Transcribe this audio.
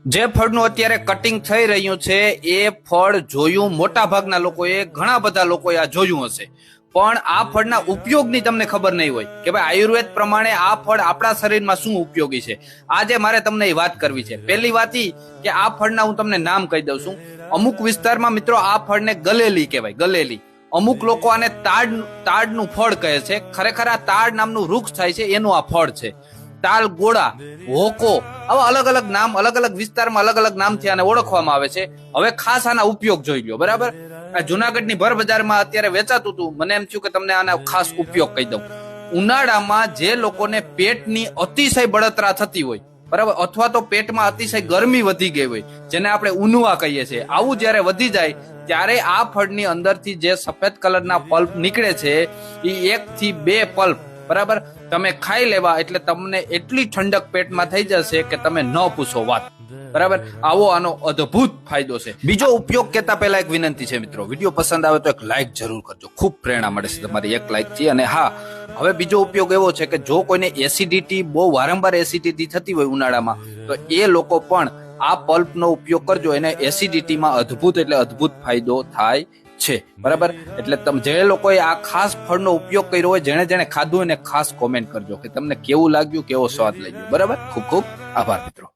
જે ફળનું અત્યારે કટિંગ થઈ રહ્યું છે એ ફળ જોયું મોટા ભાગના લોકોએ, ઘણા બધા લોકોએ આ જોયું હશે, પણ આ ફળના ઉપયોગની તમને ખબર નહીં હોય કે ભાઈ આયુર્વેદ પ્રમાણે આ ફળ આપણા શરીરમાં શું ઉપયોગી છે. આજે મારે તમને એ વાત કરવી છે. પહેલી વાત ઈ કે આ ફળના હું તમને નામ કહી દઉં છું. અમુક વિસ્તારમાં મિત્રો આ ફળને ગલેલી કહેવાય, ગલેલી. અમુક લોકો આને તાડનું ફળ કહે છે. ખરેખર આ તાડ નામનું વૃક્ષ થાય છે એનું આ ફળ છે. તાલ ગોળા, હોકો, આવા અલગ અલગ નામ અલગ અલગ વિસ્તારમાં અલગ અલગ નામથી આને ઓળખવામાં આવે છે. હવે ખાસ આના ઉપયોગ જોઈ લો, બરાબર. જુનાગઢની ભર બજારમાં અત્યારે વેચાતું હતું. મને એમ થયું કે તમને આના ખાસ ઉપયોગ કહી દઉં. ઉનાળામાં જે લોકોને પેટની અતિશય બળતરા થતી હોય, બરાબર, અથવા તો પેટમાં અતિશય ગરમી વધી ગઈ હોય, જેને આપણે ઉનવા કહીએ છીએ, આવું જયારે વધી જાય ત્યારે આ ફળની અંદરથી જે સફેદ કલરના પલ્પ નીકળે છે એ 1 થી 2 પલ્પ, બરાબર, તમે ખાઈ લેવા એટલે તમને એટલી ઠંડક પેટમાં થઈ જશે કે તમે ન પૂછો વાત, બરાબર. આવો આનો અદ્ભુત ફાયદો છે. બીજો ઉપયોગ કેતા પહેલા એક વિનંતી છે મિત્રો, વિડીયો પસંદ આવે તો એક લાઈક જરૂર કરજો, ખૂબ પ્રેરણા મળે છે તમારી એક લાઈક થી. અને હા, હવે બીજો ઉપયોગ એવો છે કે જો કોઈને એસિડિટી, બહુ વારંવાર એસિડિટી થતી હોય ઉનાળામાં, તો એ લોકો પણ આ પલ્પનો ઉપયોગ કરજો. એને એસિડિટીમાં અદ્ભુત એટલે અદ્ભુત ફાયદો થાય છે, બરાબર. એટલે તમે જે લોકોએ આ ખાસ ફળનો ઉપયોગ કર્યો હોય, જેને જેને ખાધું એને ખાસ કોમેન્ટ કરજો કે તમને કેવું લાગ્યું, કેવો સ્વાદ લાગ્યો, બરાબર. ખૂબ ખૂબ આભાર મિત્રો.